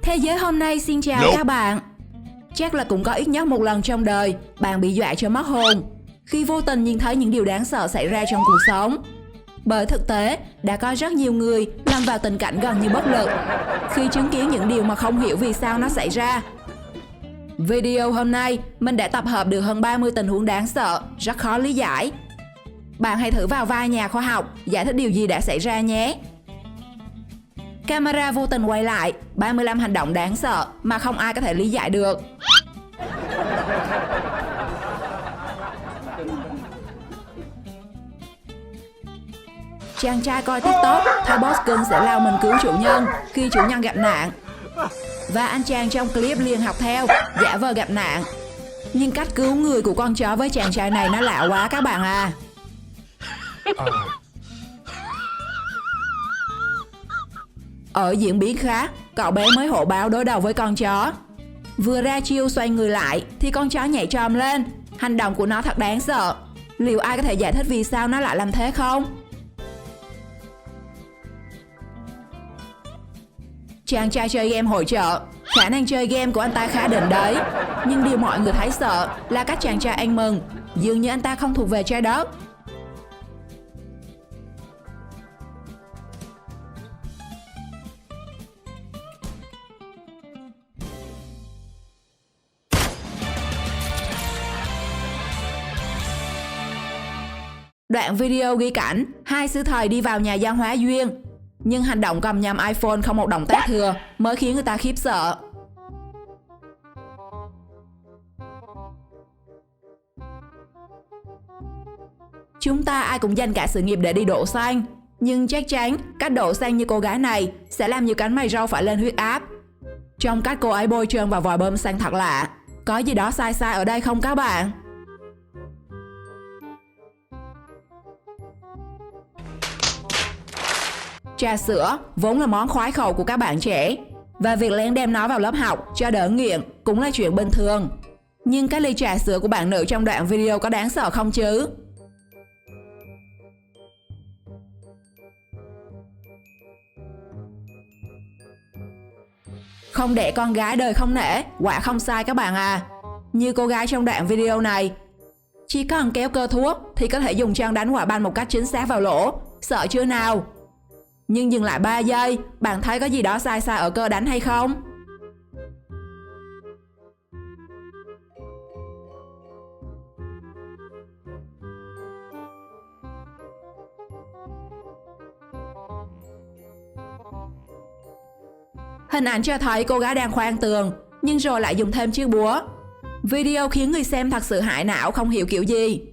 Thế giới hôm nay xin chào các bạn. Chắc là cũng có ít nhất một lần trong đời bạn bị dọa cho mất hồn khi vô tình nhìn thấy những điều đáng sợ xảy ra trong cuộc sống. Bởi thực tế, đã có rất nhiều người lâm vào tình cảnh gần như bất lực khi chứng kiến những điều mà không hiểu vì sao nó xảy ra. Video hôm nay, mình đã tập hợp được hơn 30 tình huống đáng sợ, rất khó lý giải. Bạn hãy thử vào vai nhà khoa học, giải thích điều gì đã xảy ra nhé. Camera vô tình quay lại 35 hành động đáng sợ mà không ai có thể lý giải được. Chàng trai coi TikTok thấy boss cưng sẽ lao mình cứu chủ nhân khi chủ nhân gặp nạn. Và anh chàng trong clip liền học theo, giả vờ gặp nạn. Nhưng cách cứu người của con chó với chàng trai này nó lạ quá các bạn à. Ở diễn biến khác, cậu bé mới hổ báo đối đầu với con chó. Vừa ra chiêu xoay người lại thì con chó nhảy trồm lên. Hành động của nó thật đáng sợ. Liệu ai có thể giải thích vì sao nó lại làm thế không? Chàng trai chơi game hội chợ. Khả năng chơi game của anh ta khá đỉnh đấy. Nhưng điều mọi người thấy sợ là cách chàng trai ăn mừng. Dường như anh ta không thuộc về trái đất. Đoạn video ghi cảnh hai sư thầy đi vào nhà văn hóa Duyên, nhưng hành động cầm nhầm iPhone không một động tác thừa mới khiến người ta khiếp sợ. Chúng ta ai cũng dành cả sự nghiệp để đi đỗ xanh, nhưng chắc chắn cách đỗ xanh như cô gái này sẽ làm nhiều cánh mày râu phải lên huyết áp. Trong cách cô ấy bôi trơn vào vòi bơm xanh thật lạ. Có gì đó sai sai ở đây không các bạn? Trà sữa vốn là món khoái khẩu của các bạn trẻ, và việc lén đem nó vào lớp học cho đỡ nghiện cũng là chuyện bình thường. Nhưng cái ly trà sữa của bạn nữ trong đoạn video có đáng sợ không chứ? Không đẻ con gái đời không nể, quả không sai các bạn à. Như cô gái trong đoạn video này, chỉ cần kéo cơ thuốc thì có thể dùng chân đánh quả banh một cách chính xác vào lỗ. Sợ chưa nào? Nhưng dừng lại 3 giây, bạn thấy có gì đó sai sai ở cơ đánh hay không? Hình ảnh cho thấy cô gái đang khoan tường, nhưng rồi lại dùng thêm chiếc búa. Video khiến người xem thật sự hại não không hiểu kiểu gì.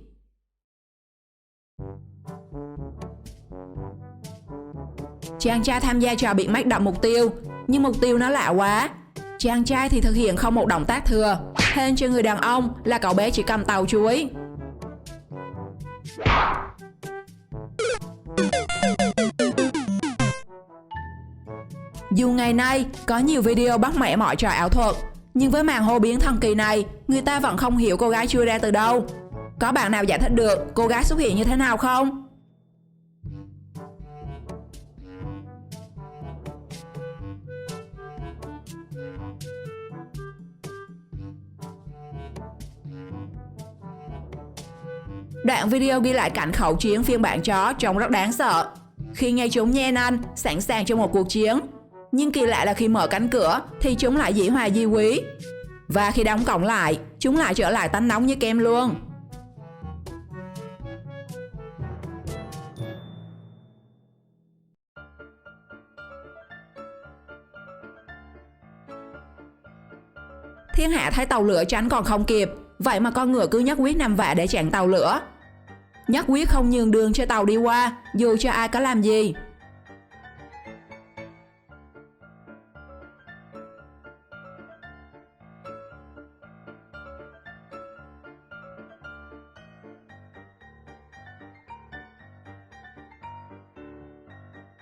Chàng trai tham gia trò bị mắc đậm mục tiêu, nhưng mục tiêu nó lạ quá. Chàng trai thì thực hiện không một động tác thừa. Hên cho người đàn ông là cậu bé chỉ cầm tàu chuối. Dù ngày nay có nhiều video bắt mẹ mọi trò ảo thuật, nhưng với màn hô biến thần kỳ này, người ta vẫn không hiểu cô gái chui ra từ đâu. Có bạn nào giải thích được cô gái xuất hiện như thế nào không? Đoạn video ghi lại cảnh khẩu chiến phiên bản chó trông rất đáng sợ. Khi nghe chúng nhen anh, sẵn sàng cho một cuộc chiến. Nhưng kỳ lạ là khi mở cánh cửa thì chúng lại dĩ hòa vi quý. Và khi đóng cổng lại, chúng lại trở lại tánh nóng như kem luôn. Thiên hạ thấy tàu lửa tránh còn không kịp, vậy mà con ngựa cứ nhất quyết nằm vạ để chặn tàu lửa. Nhất quyết không nhường đường cho tàu đi qua, dù cho ai có làm gì.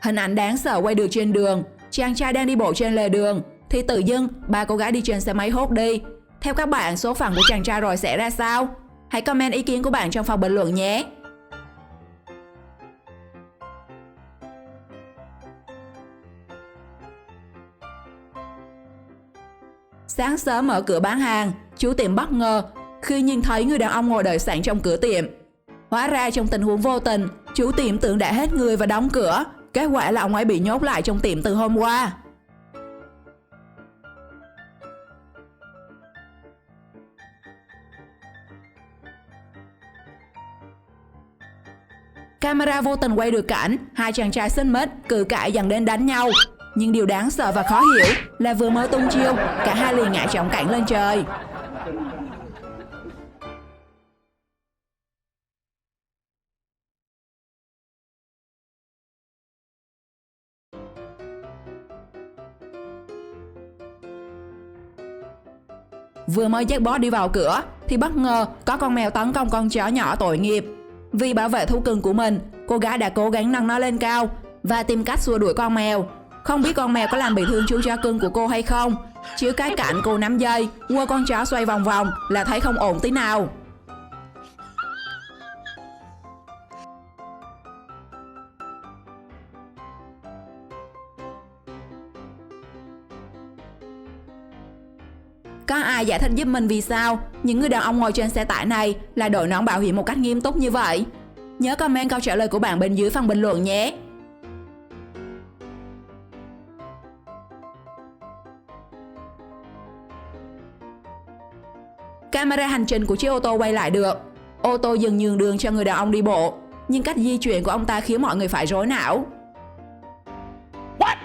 Hình ảnh đáng sợ quay được trên đường. Chàng trai đang đi bộ trên lề đường thì tự dưng ba cô gái đi trên xe máy hốt đi. Theo các bạn, số phận của chàng trai rồi sẽ ra sao? Hãy comment ý kiến của bạn trong phần bình luận nhé. Sáng sớm mở cửa bán hàng, chủ tiệm bất ngờ khi nhìn thấy người đàn ông ngồi đợi sẵn trong cửa tiệm. Hóa ra trong tình huống vô tình, chủ tiệm tưởng đã hết người và đóng cửa. Kết quả là ông ấy bị nhốt lại trong tiệm từ hôm qua. Camera vô tình quay được cảnh hai chàng trai xinh mít cự cãi dần đến đánh nhau. Nhưng điều đáng sợ và khó hiểu là vừa mới tung chiêu, cả hai liền ngã chỏng cảnh lên trời. Vừa mới jackpot đi vào cửa thì bất ngờ có con mèo tấn công con chó nhỏ tội nghiệp. Vì bảo vệ thú cưng của mình, cô gái đã cố gắng nâng nó lên cao và tìm cách xua đuổi con mèo. Không biết con mèo có làm bị thương chú chó cưng của cô hay không, chứ cái cảnh cô nắm dây quơ con chó xoay vòng vòng là thấy không ổn tí nào. Có ai giải thích giúp mình vì sao những người đàn ông ngồi trên xe tải này lại đội nón bảo hiểm một cách nghiêm túc như vậy? Nhớ comment câu trả lời của bạn bên dưới phần bình luận nhé. Camera hành trình của chiếc ô tô quay lại được. Ô tô dừng nhường đường cho người đàn ông đi bộ, nhưng cách di chuyển của ông ta khiến mọi người phải rối não. What?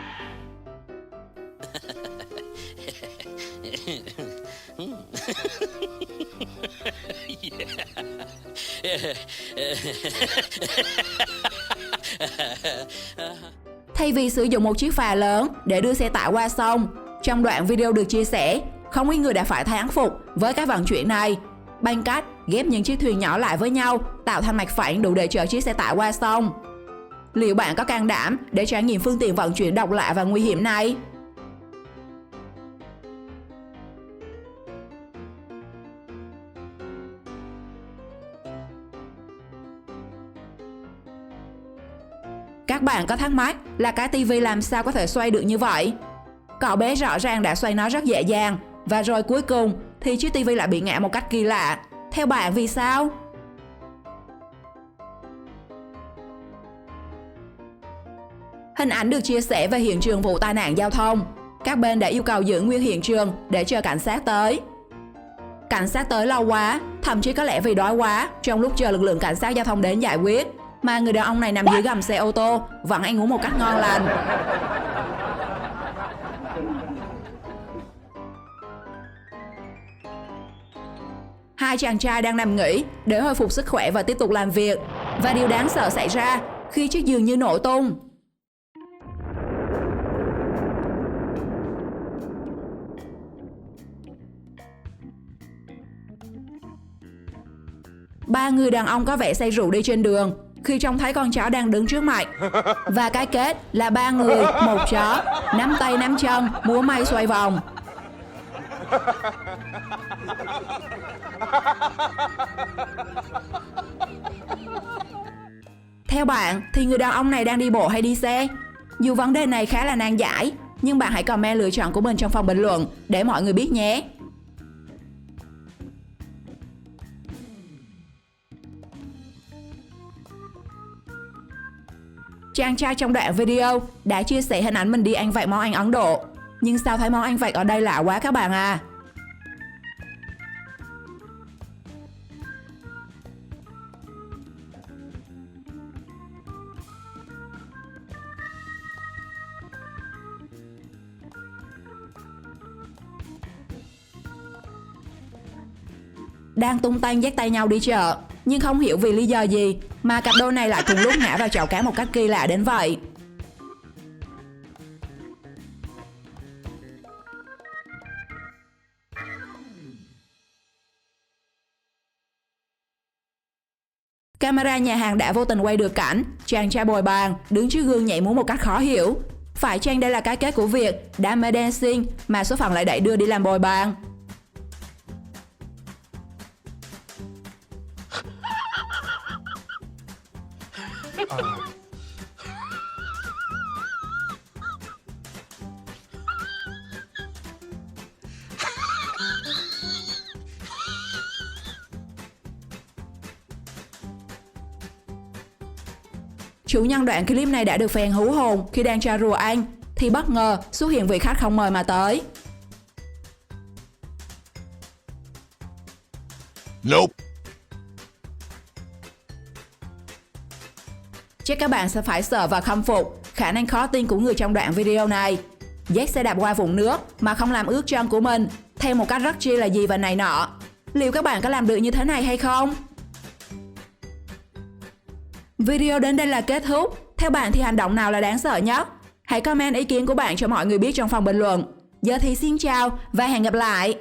Thay vì sử dụng một chiếc phà lớn để đưa xe tải qua sông, trong đoạn video được chia sẻ, không ít người đã phải thán phục với cái vận chuyển này. Bằng cách ghép những chiếc thuyền nhỏ lại với nhau tạo thành mạch phẳng đủ để chở chiếc xe tải qua sông. Liệu bạn có can đảm để trải nghiệm phương tiện vận chuyển độc lạ và nguy hiểm này? Các bạn có thắc mắc là cái tivi làm sao có thể xoay được như vậy? Cậu bé rõ ràng đã xoay nó rất dễ dàng, và rồi cuối cùng thì chiếc tivi lại bị ngã một cách kỳ lạ. Theo bạn vì sao? Hình ảnh được chia sẻ về hiện trường vụ tai nạn giao thông. Các bên đã yêu cầu giữ nguyên hiện trường để chờ cảnh sát tới. Cảnh sát tới lâu quá, thậm chí có lẽ vì đói quá, trong lúc chờ lực lượng cảnh sát giao thông đến giải quyết, mà người đàn ông này nằm dưới gầm xe ô tô vẫn ăn uống một cách ngon lành. Hai chàng trai đang nằm nghỉ để hồi phục sức khỏe và tiếp tục làm việc. Và điều đáng sợ xảy ra khi chiếc giường như nổ tung. Ba người đàn ông có vẻ say rượu đi trên đường khi trông thấy con chó đang đứng trước mặt. Và cái kết là ba người, một chó, nắm tay nắm chân, múa may xoay vòng. Theo bạn thì người đàn ông này đang đi bộ hay đi xe? Dù vấn đề này khá là nan giải, nhưng bạn hãy comment lựa chọn của mình trong phần bình luận để mọi người biết nhé. Chàng trai trong đoạn video đã chia sẻ hình ảnh mình đi ăn vặt món ăn Ấn Độ. Nhưng sao thấy món ăn vặt ở đây lạ quá các bạn à. Đang tung tăng dắt tay nhau đi chợ, nhưng không hiểu vì lý do gì mà cặp đôi này lại cùng lúc ngã vào chảo cá một cách kỳ lạ đến vậy. Camera nhà hàng đã vô tình quay được cảnh chàng trai bồi bàn đứng trước gương nhảy múa một cách khó hiểu. Phải chăng đây là cái kết của việc đam mê dancing mà số phận lại đẩy đưa đi làm bồi bàn? Chủ nhân đoạn clip này đã được fan hú hồn khi đang trò rùa anh thì bất ngờ xuất hiện vị khách không mời mà tới. Nope. Chắc các bạn sẽ phải sợ và khâm phục khả năng khó tin của người trong đoạn video này. Jack sẽ đạp qua vũng nước mà không làm ướt chân của mình theo một cách rất chi là gì và này nọ. Liệu các bạn có làm được như thế này hay không? Video đến đây là kết thúc. Theo bạn thì hành động nào là đáng sợ nhất? Hãy comment ý kiến của bạn cho mọi người biết trong phần bình luận. Giờ thì xin chào và hẹn gặp lại.